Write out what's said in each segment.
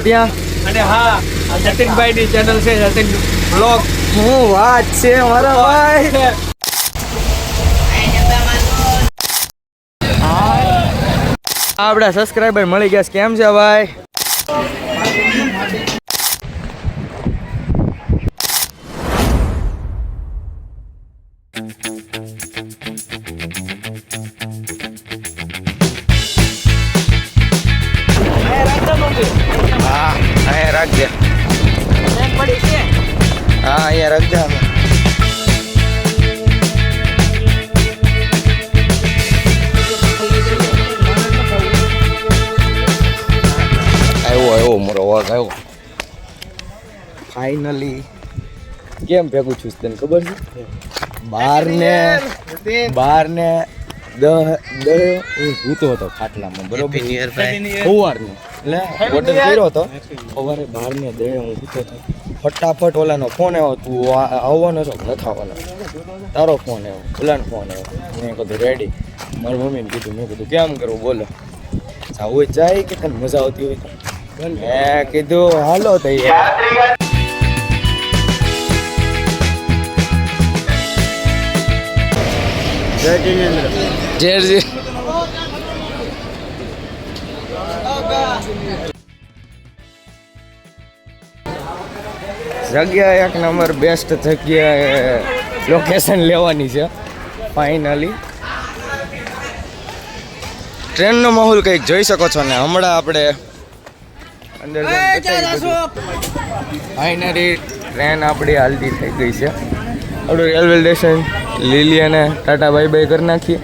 ત્યાં અને હા જતીનભાઈ ની ચેનલ છે જતીન બ્લોગ. હું વાત છે મારા ભાઈ. આપડા સબસ્ક્રાઇબર મળી ગયા. કેમ છે ભાઈ? હા અહીંયા રાખજે. હા અહીંયા રાખજે. આવ્યો મારો વાઘ આવ્યો. ફાઇનલી કેમ ભેગું છું તને ખબર છે? બાર ને 10 હું ભૂતો હતો ખાટલામાં, બરોબર? સવારનો એટલે ઓર્ડર કર્યો હતો સવારે 12 ને 10 હું ભૂતો હતો. ફટાફટ ઓલાનો ફોન આવ્યો, તું આવવાનો છો નથી આવવાનો? તારો ફોન આવ્યો, ઓલાનો ફોન આવ્યો. મેં કીધું રેડી. મારી મમ્મીને કીધું, મેં કીધું કેમ કરવું બોલો? આવું જાય કે તને મજા આવતી હોય? મેં કીધું હાલો તૈયાર. જય જીનેન્દ્ર. જય જી. જગ્યા એક નંબર બેસ્ટ જગ્યા લોકેશન લેવાની છે ફાઇનલી. ટ્રેનનો માહોલ કંઈક જોઈ શકો છો ને. હમણાં આપણે અંદર ફાઇનલી ટ્રેન આપણી હાલતી થઈ ગઈ છે. આપણું રેલવે સ્ટેશન લીલી અને ટાટા બાય બાય કરી નાખીએ.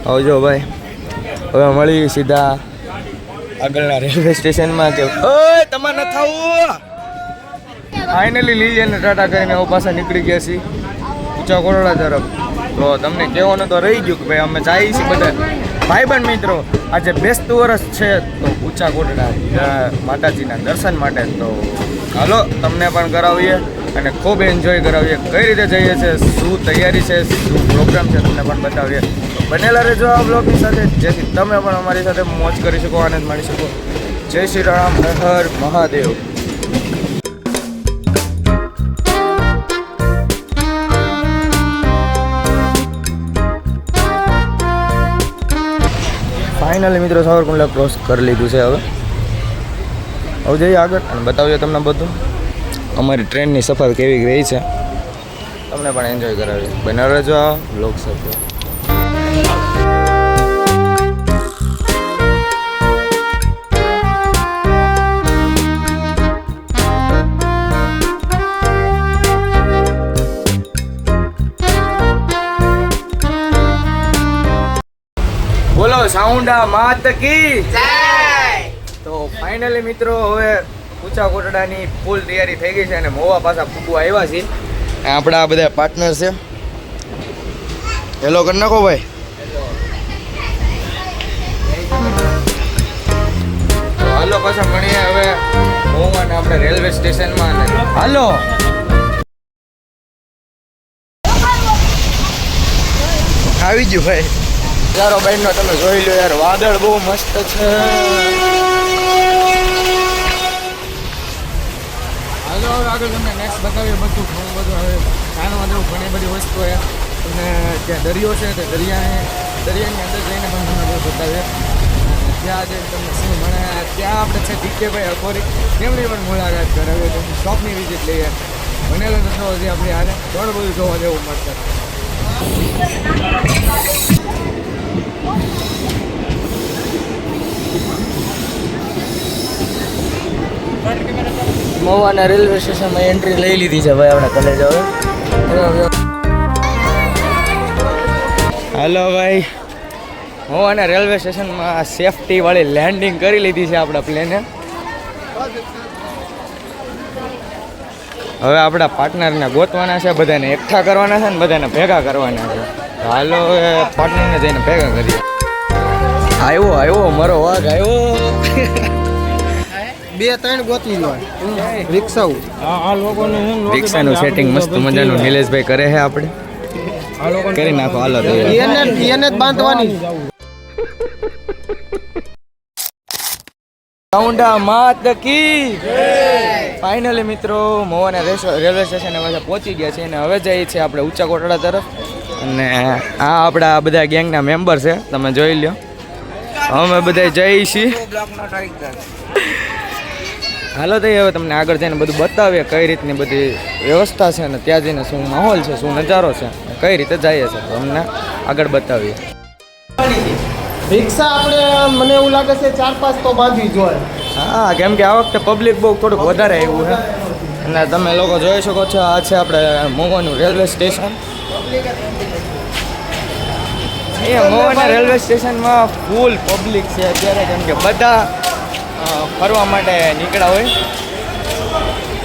આવજો ભાઈ. હવે મળી સીધા આગળના રેલવે સ્ટેશનમાં. કે ઓય તમારે ન થવું. ફાઇનલી લીલી અને ટાટા કરીને હવે પાછા નીકળી ગયા છીએ ઊંચા કોરડા તરફ. તો તમને કહેવાનું તો રહી ગયું કે ભાઈ અમે જઈએ છીએ બધા ભાઈબંધ મિત્રો. આજે બેસતું વર્ષ છે તો ઊંચા કોટડા માતાજીના દર્શન માટે. તો હાલો તમને પણ કરાવીએ અને ખૂબ એન્જોય કરાવીએ. કઈ રીતે જઈએ છીએ, શું તૈયારી છે, શું પ્રોગ્રામ છે, તમને પણ બતાવીએ. તો બનેલા રહેજો આ બ્લોગની સાથે, જેથી તમે પણ અમારી સાથે મોજ કરી શકો, આનંદ માણી શકો. જય શ્રી રામ, હર મહાદેવ. ફાઇનલી મિત્રો સાવરકુંડલા ક્રોસ કરી લીધું છે. હવે જઈએ આગળ અને બતાવીએ તમને બધું. અમારી ટ્રેનની સફર કેવી રહી છે તમને પણ એન્જોય કરાવીએ. બને રહેજો આ બ્લોગ સાથે. બોલો સાઉન્ડા માત કી જય. તો ફાઇનલી મિત્રો હવે ઊંચા કોટડાની ફૂલ તૈયારી થઈ ગઈ છે અને મોવા પાછા ફૂગવા આવ્યા છે. આપણા આ બધા પાર્ટનર છે. હેલો કરી નાખો ભાઈ. તો હાલો પાછા મળીએ હવે મોવાને આપણે રેલવે સ્ટેશનમાં. હાલો આવી ગયું ભાઈ. યારો બાઈનો તમે જોઈ લો યાર, વાદળ બહુ મસ્ત છે. હાલો હવે આગળ તમને નેક્સ્ટ બતાવીએ બધું ઘણું બધું. હવે જાણવા જેવું ઘણી બધી વસ્તુ છે. અને ત્યાં દરિયો છે તે દરિયાની અંદર જઈને પણ તમને બધું બતાવીએ. ત્યાં જઈને તમને શું મળે ત્યાં આપણે છે ડીકેભાઈ અકોરી તેમની પણ મુલાકાત કરાવીએ. તમને શોપની વિઝિટ લઈએ. બનેલો તો હજી આપણે હારે ઘણું બધું જોવા જેવું મળશે. મવાના રેલવે સ્ટેશનમાં એન્ટ્રી લઈ લીધી છે ભાઈ આપણે કોલેજ. હવે હાલો ભાઈ, મવાના રેલવે સ્ટેશનમાં સેફટી વાળી લેન્ડિંગ કરી લીધી છે આપણા પ્લેને. હવે આપણા પાર્ટનરને ગોતવાના છે, બધાને એકઠા કરવાના છે ને બધાને ભેગા કરવાના છે. હાલો હવે પાર્ટનરને જઈને ભેગા કરીએ. આવ્યો મારો વાઘ આવ્યો. 2-3 ગોતી લો રિક્ષાઓ. રિક્ષાનું સેટિંગ મસ્ત મજાનું નિલેશભાઈ કરે છે. આપણે કરી નાખો હાલો. એને જ બાંધવાની. ચાઉંડા માત કી ફાઇનલી મિત્રો મવાના રેલવે સ્ટેશને પાછા પહોંચી ગયા છે અને હવે જઈએ છીએ આપણે ઊંચા કોટડા તરફ. અને આ આપણા બધા ગેંગના મેમ્બર છે, તમે જોઈ લો. અમે બધા જઈએ છીએ. હાલો તો હવે તમને આગળ જઈને બધું બતાવીએ કઈ રીતની બધી વ્યવસ્થા છે અને ત્યાં જઈને શું માહોલ છે, શું નજારો છે, કઈ રીતે જઈએ છે તમને આગળ બતાવીએ. રિક્ષા આપણે મને એવું લાગે છે 4-5 તો બાંધવી જોઈએ. હા, કેમ કે આ વખતે પબ્લિક બહુ થોડુંક વધારે આવ્યું છે અને તમે લોકો જોઈ શકો છો આ છે આપણે મહુવાનું રેલવે સ્ટેશન. અહીંયા મહુવાના રેલવે સ્ટેશનમાં ફૂલ પબ્લિક છે અત્યારે, કેમ કે બધા ફરવા માટે નીકળ્યા હોય.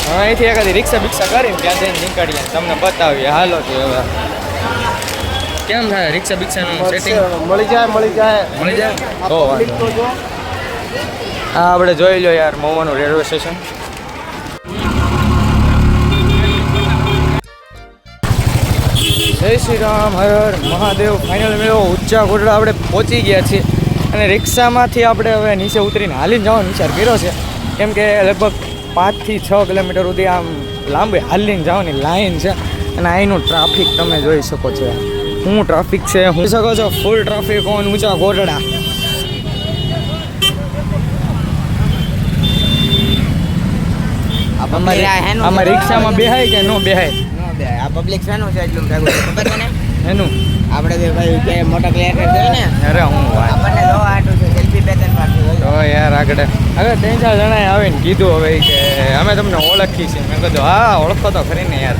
હવે અહીંથી એકાદી રિક્ષા બિક્ષા કરીને ત્યાં જઈને નીકળીએ, તમને બતાવીએ. હાલો તો હવે કેમ થાય રિક્ષા બિક્ષાનું સેટિંગ? મળી જાય મળી જાય. તો વાંધો નહીં. હા, આપણે જોઈ લો યાર મહુવાનું રેલવે સ્ટેશન. જય શ્રી રામ, હર હર મહાદેવ. ફાઇનલ મેળો ઊંચા કોટડા આપણે પહોંચી ગયા છીએ અને રિક્ષામાંથી આપણે હવે નીચે ઉતરીને હાલીને જવાનો વિચાર કર્યો છે, કેમ કે લગભગ 5 થી 6 કિલોમીટર સુધી આમ લાંબી હાલીને જવાની લાઈન છે અને અહીંનું ટ્રાફિક તમે જોઈ શકો છો. શું ટ્રાફિક છે, હું શકો છો ફૂલ ટ્રાફિક ઓન ઊંચા કોટડા. આમાં રિક્ષામાં બેહાય કે નો બેહાય? આ પબ્લિક શાનું છે એટલું ભેગું છે ખબર તને? એનું આપણે જે ભાઈ કે મોટા ક્લિયર જોઈએ ને, અરે હું વાત આપણને જો આટું છે સેલ્ફી બે ત્રણ પાડતી તો યાર આગળ 3-4 જણાએ આવીને કીધું હવે કે અમે તમને ઓળખી છે. મેં કીધું હા ઓળખો તો ખરી ને યાર,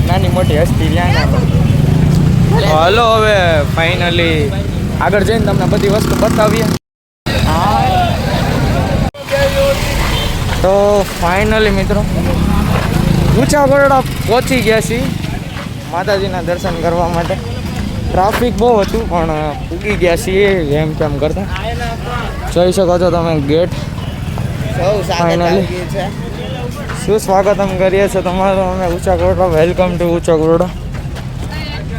નાની મોટી હસ્તી ત્યાં. હાલો હવે ફાઇનલી આગળ જઈને તમને બધી વસ્તુ બતાવીએ. તો ફાઇનલી મિત્રો ઊંચા કોટડા પહોંચી ગયા છીએ માતાજીના દર્શન કરવા માટે. ટ્રાફિક બહુ હતું પણ પૂગી ગયા છીએ જેમ તેમ કરતા. જોઈ શકો છો તમે ગેટ. ફાઇનલી શું સ્વાગતમ કરીએ છીએ તમારું અમે ઊંચા કોટડા. વેલકમ ટુ ઊંચા કોટડા.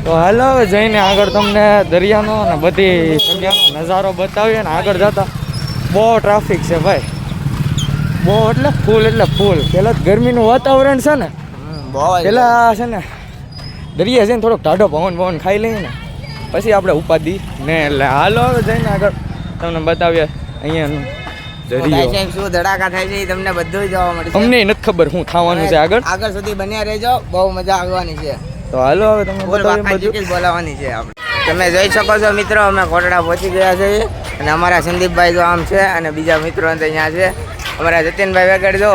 તો હાલો હવે જઈને આગળ તમને દરિયાનો અને બધી જગ્યાનો નજારો બતાવીએ ને આગળ જતા. બહુ ટ્રાફિક છે ભાઈ, બહુ એટલે ફૂલ. પહેલાં ગરમીનું વાતાવરણ છે ને, પહેલાં છે ને દરિયા છે ને થોડોક ટાઢો પવન ખાઈ લઈએ ને પછી આપણે ઉપાધિ ને. એટલે હાલો હવે જઈને આગળ તમને બતાવીએ અહીંયાનું દરિયો. શું ધડાકા થાય છે એ તમને બધું જોવા મળશે. અમને નથી ખબર શું થવાનું છે આગળ. આગળ સુધી બન્યા રહેજો, બહુ મજા આવવાની છે. તો હાલો હવે તમને બતાવીએ બધું. બોલાવવાની છે આપણે. તમે જોઈ શકો છો મિત્રો અમે કોટડા પહોંચી ગયા છીએ અને અમારા સંદીપભાઈ જો આમ છે અને બીજા મિત્રો અહીંયા છે. અમારા જતીનભાઈ વેગડ જો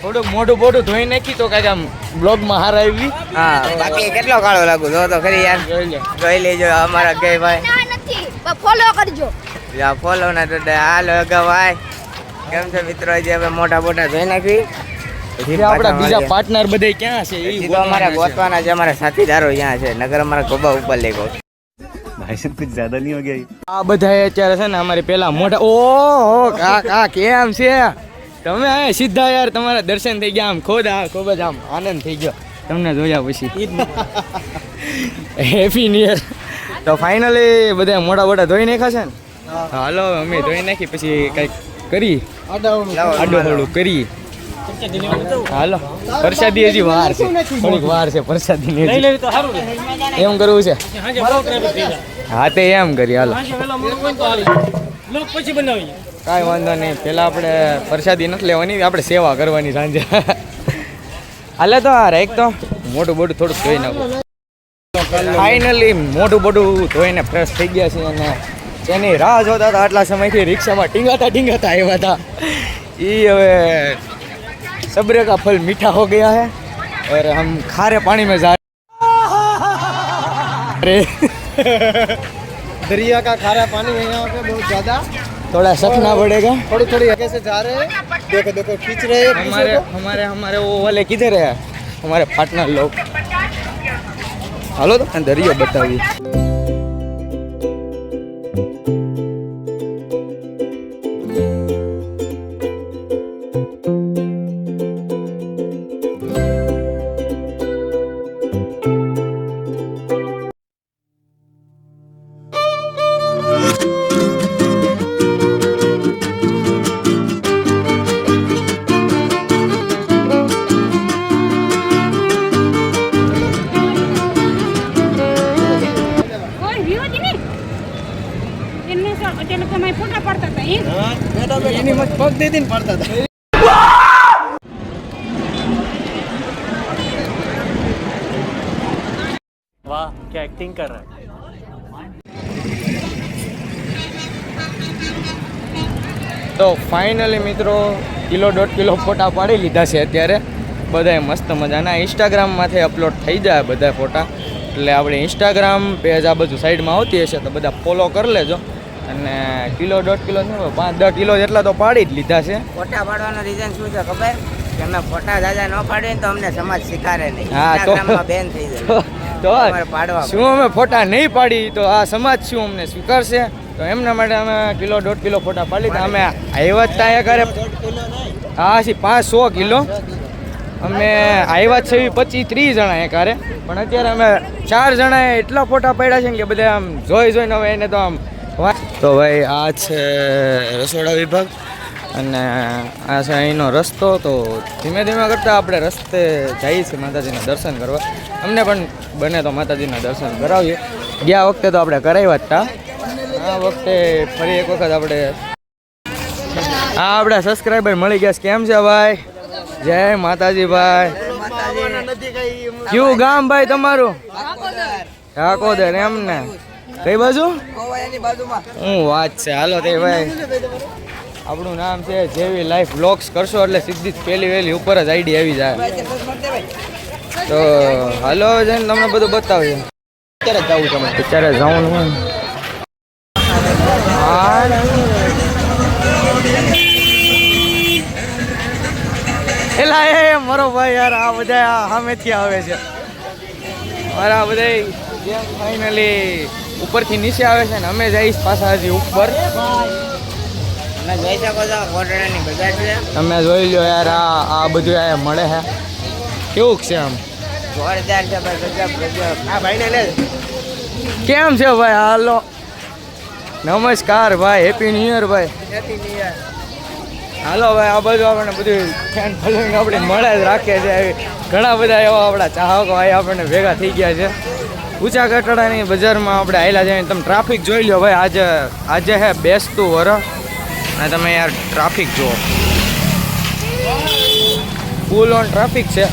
થોડુંક મોઢું ધોઈ નાખી તો કાંઈક આમ બ્લોગમાં હાર આવી. હા, બાકી કેટલો કાળો લાગુ જો તો ખરી યાર. જોઈ લેજો અમારા કે ભાઈ ફોલો કરજો. ફોલો ના તો હાલો ભાઈ. કેમ છે મિત્રો? જે હવે મોટા ધોઈ નાખી. આપણા બીજા પાર્ટનર બધા ક્યાં છે? તો અમારા ગોતવાના છે, અમારા સાથીદારો અહીંયા છે. નગર અમારા ગોબા ઉપર લઈ ગયો. ભાઈ સાહેબ કુછ જ્યાદા નહીં હો ગયા. આ બધા અત્યારે છે ને અમારી પેલા મોટા. ઓહો કા કેમ છે તમે? આ સીધા યાર તમારા દર્શન થઈ ગયા. આમ ખૂબ જ આમ આનંદ થઈ ગયો તમને જોયા પછી. Happy new year. તો ફાઇનલી બધા મોટા ધોઈ નાખ્યા છે ને. હાલો અમે ધોઈ નાખી પછી કંઈક કરી આડોહળું કરી. હાલો પ્રસાદી હજી વાર છે, થોડીક વાર છે પ્રસાદી એમ કરવું છે. હા તે એમ કરી હાલો કાંઈ વાંધો નહીં. પહેલાં આપણે પ્રસાદી નથી લેવાની, આપણે સેવા કરવાની સાંજે. હાલે તો આ એક તો મોટું થોડુંક ધોઈ નાખું. ફાઇનલી મોટું ધોઈને ફ્રેશ થઈ ગયા છે અને જેની રાહ જોતા હતા આટલા સમયથી રિક્ષામાં ટીંગાતા આવ્યા હતા એ હવે सब्र का फल मीठा हो गया है और हम खारे पानी में जा रहे दरिया का खारा पानी है यहाँ पे बहुत ज्यादा. थोड़ा सपना पड़ेगा. थोड़ी आगे से जा रहे हैं. देखो खींच रहे हैं. हमारे वो वाले किधर है हमारे पार्टनर लोग. हालो तो दरिया बताइए. पानी मत पग दे दिन पड़ता था। वाह क्या एक्टिंग कर रहा है। તો ફાઇનલી મિત્રો 1.5 કિલો ફોટા પાડી લીધા છે અત્યારે બધાએ મસ્ત મજાના. ઇન્સ્ટાગ્રામમાંથી અપલોડ થઈ જાય બધા ફોટા, એટલે આપણે ઇન્સ્ટાગ્રામ પેજ આ બધું સાઈડમાં આવતી હશે તો બધા ફોલો કરી લેજો. અને 1.5 કિલો નહીં 5-10 કિલો જેટલા તો પાડી જ લીધા છે. ફોટા પાડવાનું રીઝન શું છે ખબર? કે અમે ફોટા દાદા ન પાડીએ તો અમને સમાજ સ્વીકારે નહીં. હા, તો ઇન્સ્ટાગ્રામમાં બેન થઈ જાય. તો તમારે પાડવા શું અમે ફોટા નહીં પાડી તો આ સમાજ શું અમને સ્વીકારશે? તો એમના માટે અમે 1.5 કિલો ફોટા પાડી લીધા. અમે આવ્યા જ ત્યાં કરે હા 500 કિલો અમે આવ્યા છે 25-30 જણા એકારે, પણ અત્યારે અમે 4 જણાએ એટલા ફોટા પાડ્યા છે ને કે બધા આમ જોઈને હવે એને તો આમ તો ભાઈ આ છે રસોડા વિભાગ અને આ છે અહીંનો રસ્તો. તો ધીમે ધીમે કરતાં આપણે રસ્તે જઈએ છીએ માતાજીના દર્શન કરવા. અમને પણ બને તો માતાજીના દર્શન કરાવીએ. ગયા વખતે તો આપણે કરાવ્યા જ હતા, આ વખતે ફરી એક વખત આપણે હા આપણા સબસ્ક્રાઈબર મળી ગયા છે. કેમ છે ભાઈ? જય માતાજી ભાઈ. કયું ગામ ભાઈ તમારું? કાકોદર. એમ ને કઈ બાજુ? હું વાત છે. હાલો તે ભાઈ આપણું નામ છે જેવી લાઈફ વ્લોગ્સ કરશો એટલે સીધી જ પહેલી વહેલી ઉપર જ આઈડી આવી જાય. તો હાલો જઈને તમને બધું બતાવીએ. અત્યારે જવું તમે અત્યારે જવાનું હોય એલા એ મારો ભાઈ યાર આ બધા સામેથી આવે છે મારા બધા જેમ ફાઇનલી ઉપરથી નીચે આવે છે ને અમે જઈશ પાછા હજી ઉપર. તમે જોઈ શકો છો કોટડાની બજાર છે. તમે જોઈ લો યાર આ બધું આ મળે છે કેવું છે આમ જોરદાર છે ભાઈ. ગજબ ગજબ. આ ભાઈને લે. કેમ છે ભાઈ? હાલો નમસ્કાર ભાઈ. હેપી ન્યુ યર ભાઈ. Happy new year. હાલો ભાઈ આ બધું આપણને બધું ફેન ફોલોઈંગ આપણે મળે જ રાખે છે. ઘણા બધા એવા આપણા ચાહકો અહીં આપણને ભેગા થઈ ગયા છે. ઊંચા કટડાની બજારમાં આપણે આવેલા છે. તમે ટ્રાફિક જોઈ લો ભાઈ. આજે હે બેસતું વરસ અને તમે યાર ટ્રાફિક જુઓ, ફૂલ ઓન ટ્રાફિક છે.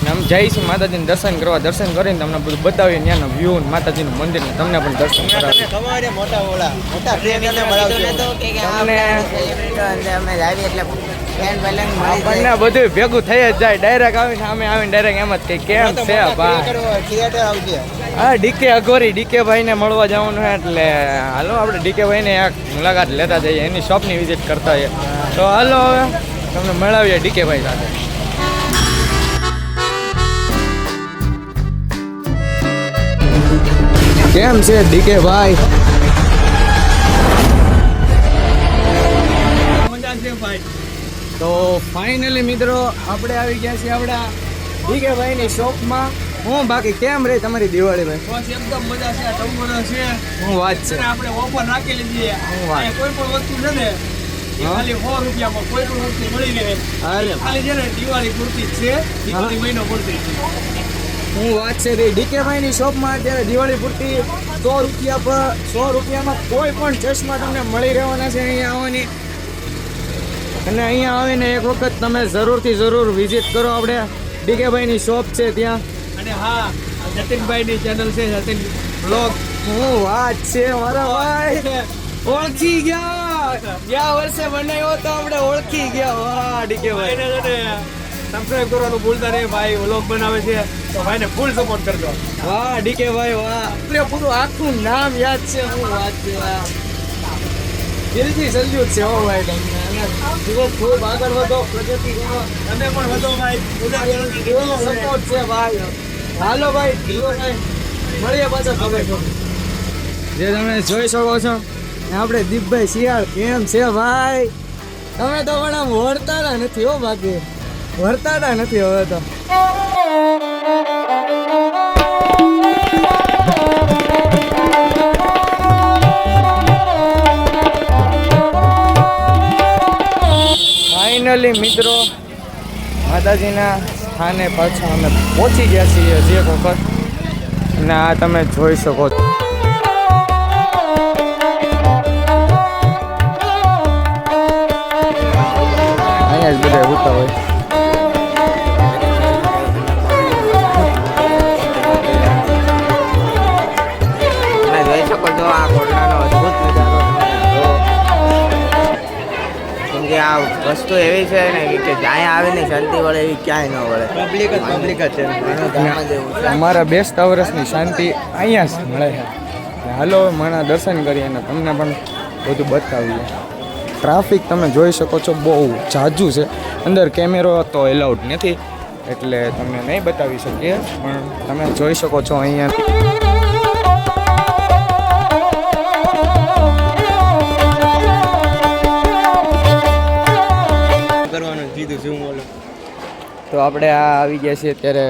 ને અમે જઈશું માતાજીને દર્શન કરવા. દર્શન કરીને તમને બધું બતાવીએ ત્યાંનો વ્યૂ માતાજીનું મંદિર ને તમને પણ દર્શન કરાવીએ. તમારે મોટા ઓળા મોટા પ્રેમ અમે જાવી એટલે આપણને બધું ભેગું થઈ જ જાય. ડાયરેક્ટ આવીને સામે આવીને ડાયરેક્ટ એમ જ કે કેમ છે ભાઈ? હા ડીકે અઘોરી ડીકે ભાઈને મળવા જવાનું છે એટલે હાલો આપણે ડીકે ભાઈને એક મુલાકાત લેતા જઈએ, એની શોપની વિઝિટ કરતા હોઈએ. તો હાલો હવે તમને મળાવીએ ડીકે ભાઈ સાથે. કેમ છે ડીકે ભાઈ? તો ફાઇનલી મિત્રો આપણે આવી ગયા છીએ આપણા ડીકે ભાઈની શોપમાં. હું બાકી કેમ રહી તમારી દિવાળી ભાઈ? બસ એકદમ મજા છે. ટંગોરો છે. હું વાત છે. આપણે ઓફર રાખેલી છે. વાત. કોઈ પણ વસ્તુ છે ને એ ખાલી 100 રૂપિયામાં કોઈ પણ વસ્તુ મળી રહે. અરે ખાલી છે ને દિવાળી પૂરતી જ છે. દિવાળી મહિનો પૂરતી છે. હું વાત છે ડીકે ભાઈની શોપમાં અત્યારે દિવાળી પૂરતી 100 રૂપિયામાં કોઈ પણ ચશ્મા તમને મળી રહેવાના છે અહીંયા આવવાની. અને અહીંયા આવીને એક વખત તમે જરૂર વિઝિટ કરો. આપણે ડીકે ભાઈની શોપ છે ત્યાં. અને હા જતીનભાઈની ચેનલ છે જતીન બ્લોગ. હું વાત છે મારા ભાઈ. ઓળખી ગયા વર્ષે બનાવ્યો તો આપણે ઓળખી ગયા. વાહ ડીકે ભાઈ. સબસ્ક્રાઇબ કરવાનું ભૂલતા નહીં. ભાઈ વ્લોગ બનાવે છે તો ભાઈને ફૂલ સપોર્ટ કરજો. વાહ ડીકે ભાઈ વાહ. એટલે પૂરું આખું નામ યાદ છે. હું વાત છે વાહ. દિલથી સલ્યુટ છે હો ભાઈ તમને. અને ખૂબ આગળ વધો, પ્રગતિ કરો. તમે પણ વધો ભાઈ. સપોર્ટ છે ભાઈ. હાલો ભાઈ ભાઈ મળીએ પાછા ખબર. જે તમે જોઈ શકો છો આપણે દીપભાઈ શિયાળ. કેમ છે ભાઈ? તમે તો પણ આમ વળતાડા નથી હો. બાકી વળતાડા નથી હવે તો. ફાઇનલી મિત્રો માતાજીના સ્થાને પાછા અમે પહોંચી ગયા છીએ હજી એક વખત. અને આ તમે જોઈ શકો છો. અહીંયા જ બધા હોતા હોય. તમે જોઈ શકો છો આ કોટડાનો અદ્ભુત નજારો કેમ કે આ વસ્તુ એવી છે ને કે અહીંયા આવીને શાંતિ વળે એવી ક્યાંય ન વળે. પબ્લિક જ છે એનું ધામ જ એવું છે. અમારા બેસતા વર્ષની શાંતિ અહીંયા જ મળે છે. હાલો માણા દર્શન કરીએ અને તમને પણ બધું બતાવીએ. ટ્રાફિક તમે જોઈ શકો છો બહુ ઝાઝું છે. અંદર કેમેરો તો એલાઉડ નથી એટલે તમને નહીં બતાવી શકીએ પણ તમે જોઈ શકો છો અહીંયા કરવાનું કીધું શું બોલો. તો આપણે આ આવી ગયા છીએ અત્યારે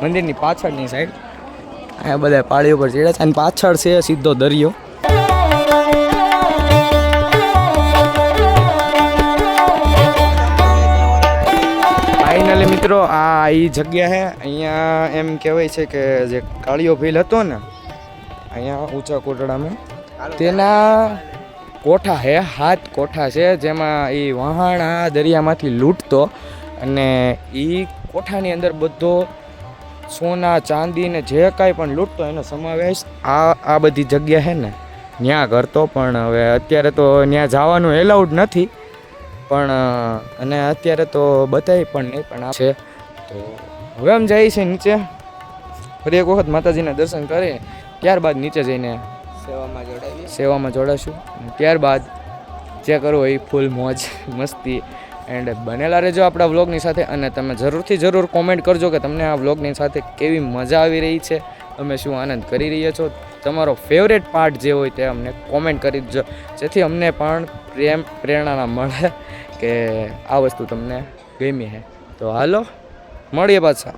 મંદિરની પાછળની સાઈડ. અહીંયા બધા પાળી ઉપર ચડ્યા છે અને પાછળ છે સીધો દરિયો. ફાઇનલી મિત્રો આ એ જગ્યા છે. અહીંયા એમ કહેવાય છે કે જે કાળિયો ભીલ હતો ને અહીંયા ઊંચા કોટડામાં તેના કોઠા છે, 7 કોઠા છે જેમાં એ વહાણા દરિયામાંથી લૂંટતો અને એ કોઠાની અંદર બધો સોના ચાંદી ને જે કાંઈ પણ લૂંટતો એનો સમાવેશ આ બધી જગ્યા છે ને ત્યાં કરતો. પણ હવે અત્યારે તો ત્યાં જવાનું એલાઉડ નથી પણ અને અત્યારે તો બતાવી પણ નહીં પણ આ છે. તો હવે આમ જઈએ છીએ નીચે ફરી એક વખત માતાજીના દર્શન કરી ત્યારબાદ નીચે જઈને સેવામાં જોડાશું. ત્યારબાદ જે કરવું એ ફૂલ મોજ મસ્તી એન્ડ બનેલા રહેજો આપણા વ્લોગની સાથે. અને તમે જરૂર કોમેન્ટ કરજો કે તમને આ વ્લોગની સાથે કેવી મજા આવી રહી છે, તમે શું આનંદ કરી રહ્યા છો. તમારો ફેવરેટ પાર્ટ જે હોય તે અમને કોમેન્ટ કરી દેજો જેથી અમને પણ પ્રેરણા મળે કે આ વસ્તુ તમને ગમી છે. તો હાલો મળીએ પાછા.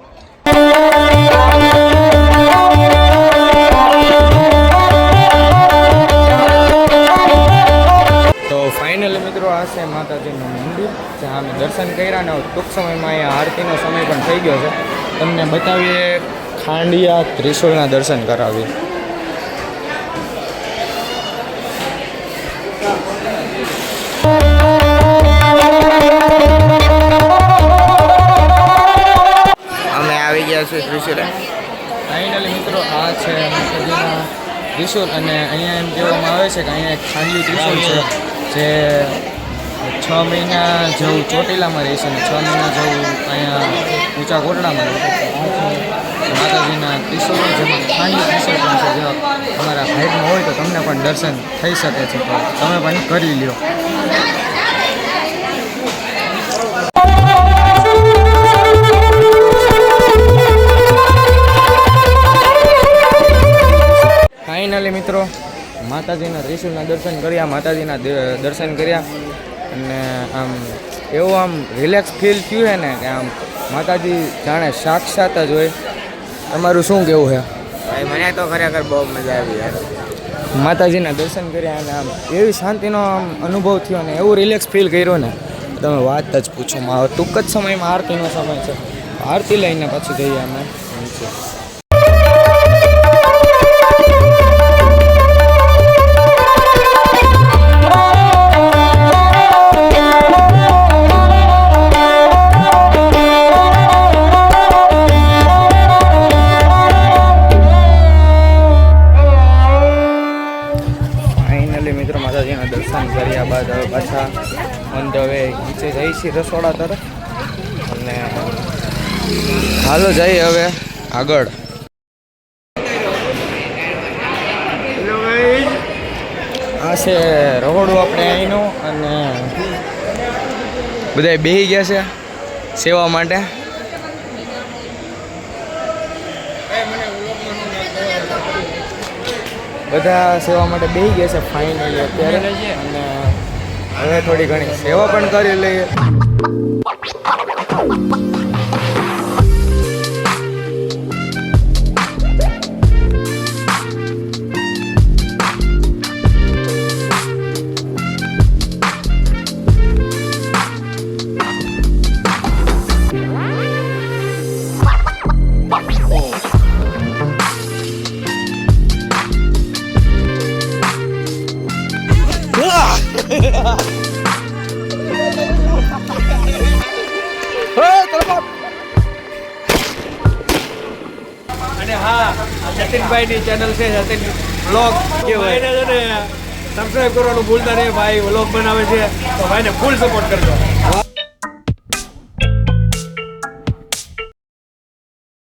તો ફાઇનલી મિત્રો આ છે માતાજીનું મંદિર જ્યાં અમે દર્શન કર્યા ને ટૂંક સમયમાં અહીંયા આરતીનો સમય પણ થઈ ગયો છે. તમને બતાવીએ ખાંડિયા ત્રિશુળના દર્શન કરાવીએ. અમે આવી ગયા છીએ ત્રિશુલે. ફાઇનલી મિત્રો આ છે માતાજીના ત્રિશુલ અને અહીંયા એમ કહેવામાં આવે છે કે અહીંયા એક ખાંડિયું ત્રિશુલ છે જે 6 મહિના જેવું ચોટીલામાં રહે છે અને 6 મહિના જેવું અહીંયા ઊંચા કોટડામાં રહે છે. આ છે માતાજીના ત્રિશુલ જેમાં ખાંડિયું ત્રિશુલ પણ છે. જો તમારા હાઈટમાં હોય તો તમને પણ દર્શન થઈ શકે છે તો તમે પણ કરી લ્યો. ફાઇનલી મિત્રો માતાજીના ત્રિશુલના દર્શન કર્યા, માતાજીના દર્શન કર્યા અને આમ એવું આમ રિલેક્સ ફીલ થયું છે ને કે આમ માતાજી જાણે સાક્ષાત જ હોય. તમારું શું કહેવું છે? ભાઈ મને તો ખરેખર બહુ મજા આવી યાર. માતાજીના દર્શન કર્યા અને આમ એવી શાંતિનો આમ અનુભવ થયો અને એવું રિલેક્સ ફીલ કર્યું ને તમે વાત જ પૂછો. ટૂંક જ સમયમાં આરતીનો સમય છે. આરતી લઈને પછી જઈએ અમે નીચે. મિત્રો માતાજીના દર્શન કર્યા બાદ હવે પાછા ઓન ધ વે નીચે જઈએ છીએ રસોડા તરફ અને હાલો જઈએ હવે આગળ. આ છે રહોડું આપણે અહીંનું અને બધા બેસી ગયા છે સેવા માટે. બધા સેવા માટે બેસી ગયા છે ફાઇનલી અત્યારે અને હવે થોડી ઘણી સેવા પણ કરી લઈએ. અને હા આ જતીનભાઈની ચેનલ છે જતીન વ્લોગ કે ભાઈને છે ને સબસ્ક્રાઈબ કરવાનું ભૂલતા નહીં ભાઈ વ્લોગ બનાવે છે તો ભાઈને ફૂલ સપોર્ટ કરજો